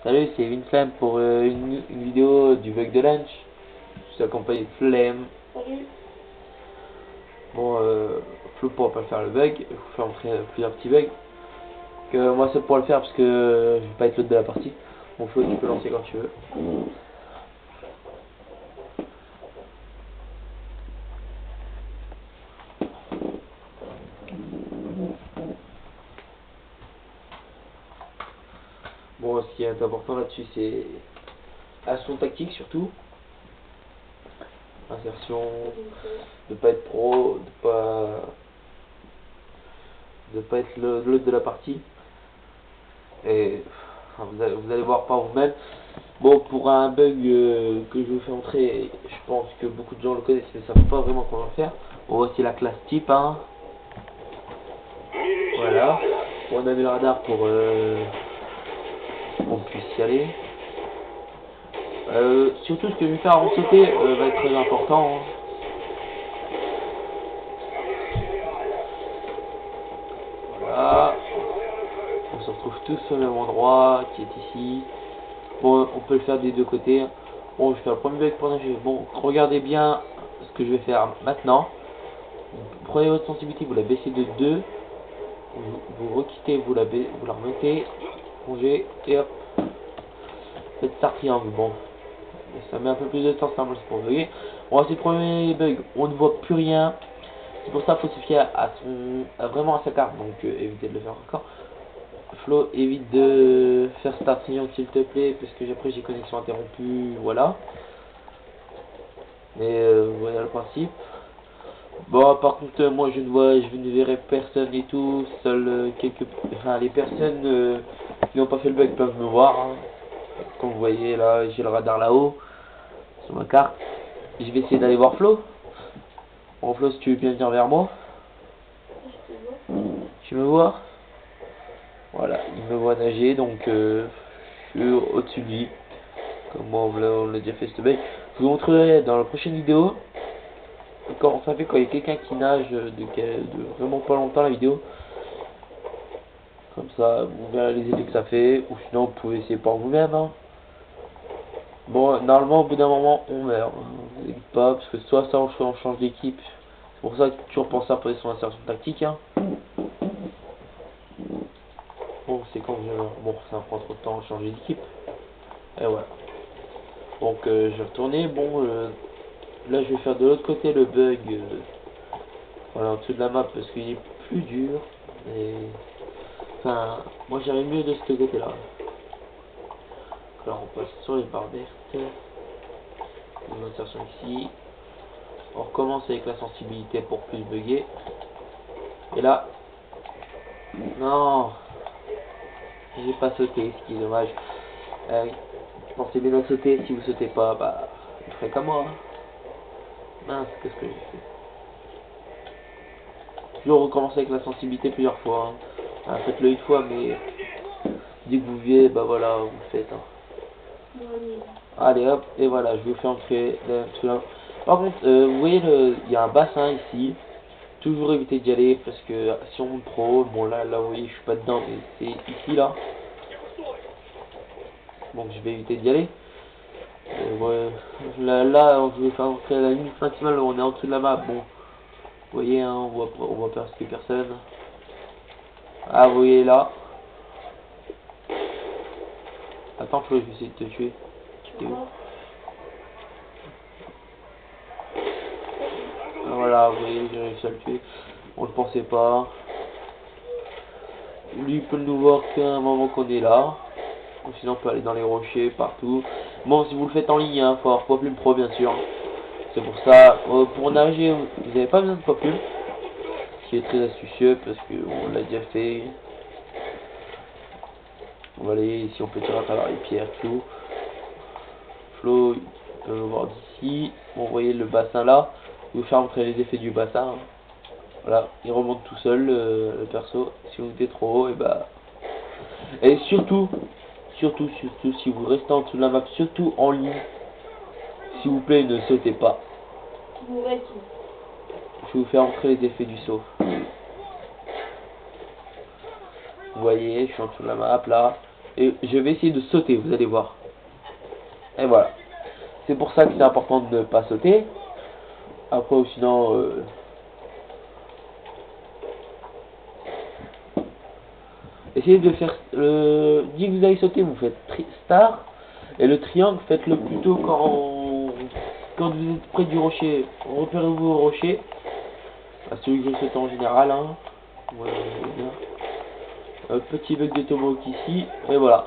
Salut, c'est Vincent pour une vidéo du bug de lunch. Je suis accompagné de Flemme. Salut. Bon, Flo pourra pas faire le bug, il faut faire entrer plusieurs petits bugs. Que moi, seul pour le faire parce que je vais pas être l'autre de la partie. Bon, Flo, tu peux lancer quand tu veux. Bon, ce qui est important là-dessus, c'est action tactique surtout. Insertion, de pas être pro, de pas être l'autre de la partie. Et enfin, vous allez voir par vous-même. Bon, pour un bug que je vous fais entrer, je pense que beaucoup de gens le connaissent mais ne savent pas vraiment comment le faire. Bon, voici la classe type, hein. Voilà. Bon, on a mis le radar pour qu'on puisse y aller. Surtout ce que je vais faire avant de sauter va être très important, hein. Voilà. On se retrouve tous au même endroit qui est ici. Bon, on peut le faire des deux côtés. Bon, je vais faire le premier bug pour nager. Bon, regardez bien ce que je vais faire maintenant. Prenez votre sensibilité, vous la baissez de 2. Vous requittez, vous la remettez. Plongez et hop. Faites start triangle. Bon, ça met un peu plus de temps, c'est pour bugger. Bon, c'est le premier bug. On ne voit plus rien. C'est pour ça qu'il faut se fier vraiment à sa carte. Donc, évitez de le faire encore. Flo, évite de faire start triangle s'il te plaît, parce que après j'ai connexion interrompue, voilà. Mais voilà le principe. Bon, par contre, moi je ne verrai personne et tout, seuls enfin les personnes qui n'ont pas fait le bug peuvent me voir, hein. Comme vous voyez là, j'ai le radar là-haut, sur ma carte. Je vais essayer d'aller voir Flo. Bon Flo, si tu veux bien venir vers moi. Tu me vois? Voilà, il me voit nager, donc je suis au-dessus de lui. Comme moi on l'a déjà fait ce bug. Je vous montrerai dans la prochaine vidéo. Quand il y a quelqu'un qui nage de vraiment pas longtemps la vidéo. Comme ça, vous verrez les effets que ça fait. Ou sinon, vous pouvez essayer par vous-même, hein. Bon, normalement, au bout d'un moment, on meurt. Vous n'hésitez pas, parce que soit ça, on change d'équipe. C'est pour ça que toujours penser à poser son insertion tactique, hein. Bon, c'est quand je meurs. Bon, ça prend trop de temps de changer d'équipe. Et voilà. Donc, je vais retourner. Bon, là, je vais faire de l'autre côté le bug. Voilà, en dessous de la map, parce qu'il est plus dur. Et... Enfin, moi j'arrive mieux de ce côté-là. Alors on passe sur les barres vertes. Une insertion ici. On recommence avec la sensibilité pour plus bugger. Et là, non, j'ai pas sauté, ce qui est dommage. Pensez bien à sauter. Si vous sautez pas, bah, vous ferez comme moi, hein. Mince, qu'est-ce que j'ai fait? Toujours recommencer avec la sensibilité plusieurs fois, hein. Ah, faites-le une fois, mais dès que vous vivez, bah voilà, vous le faites, hein. Allez hop, et voilà, je vous fais entrer là. Par contre, vous voyez, il y a un bassin ici. Toujours éviter d'y aller parce que si on monte trop haut, bon là vous voyez, je suis pas dedans, mais c'est ici là. Donc je vais éviter d'y aller. Ouais, là, je vais faire entrer la limite maximale, on est en dessous de la map. Bon, vous voyez, hein, on voit presque personne. Ah, vous voyez là. Attends, Flo, je vais essayer de te tuer. Tu t'es où? Ah, voilà, vous voyez, j'ai réussi à le tuer. On le pensait pas. Lui, il peut nous voir qu'à un moment qu'on est là. Ou sinon, on peut aller dans les rochers, partout. Bon, si vous le faites en ligne, hein, faut avoir Poplume Pro, bien sûr. C'est pour ça, pour nager, vous n'avez pas besoin de Poplume. Ce qui est très astucieux, parce qu'on l'a déjà fait. On va aller ici, on peut tirer à travers les pierres, tout. Flo, il peut le voir d'ici. Bon, vous voyez le bassin là. Je vais vous faire montrer les effets du bassin, hein. Voilà, il remonte tout seul, le perso. Si vous êtes trop haut, et bah... Et surtout, si vous restez en dessous de la map, surtout en ligne, s'il vous plaît, ne sautez pas. Je vais vous faire entrer les effets du saut. Vous voyez, je suis en dessous de la map là. Et je vais essayer de sauter, vous allez voir. Et voilà. C'est pour ça que c'est important de ne pas sauter. Après, ou sinon... essayez de faire... dès que vous allez sauter, vous faites star. Et le triangle, faites-le plutôt quand vous êtes près du rocher. Repérez-vous au rocher. À celui que je saute en général. Hein. Ouais, petit bug de tomahawk ici. Et voilà.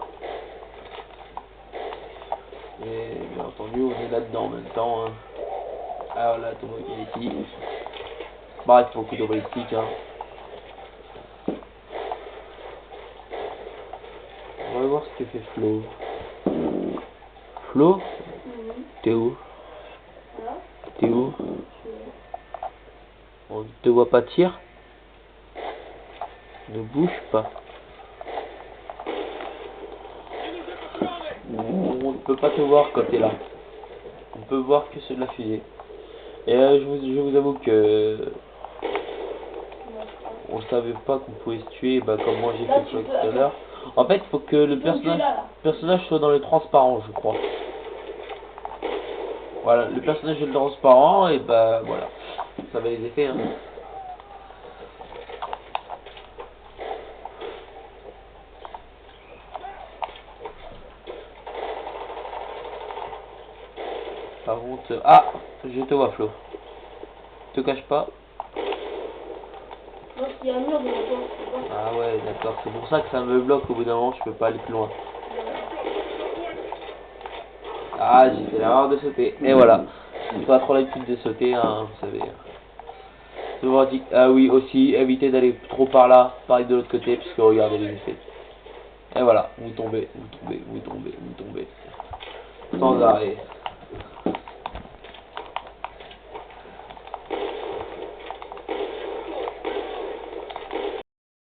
Et bien entendu, on est là-dedans en même temps. Hein. Alors là, tomahawk ici. Bah, il faut beaucoup de balistique. Hein. On va voir ce que fait Flo. Flo, t'es où? T'es où? On ne te voit pas tirer. Ne bouge pas. On ne peut pas te voir quand t'es là. On peut voir que c'est de la fusée. Et je vous avoue que on savait pas qu'on pouvait se tuer, bah, comme moi j'ai fait tout à l'heure. En fait, il faut que le personnage soit dans les transparents, je crois. Voilà, le personnage est transparent et bah voilà, ça va les effets. Hein. Par contre, ah, je te vois Flo. Te cache pas. Non, il y a un mur devant toi. Ah ouais, d'accord, c'est pour ça que ça me bloque au bout d'un moment, je peux pas aller plus loin. Ah, j'ai fait l'erreur de sauter. Et voilà. J'ai pas trop l'habitude de sauter, hein, vous savez. Ah oui, aussi, évitez d'aller trop par là, pareil de l'autre côté, puisque regardez les effets. Et voilà, vous tombez, vous tombez, vous tombez, vous tombez. Sans arrêt.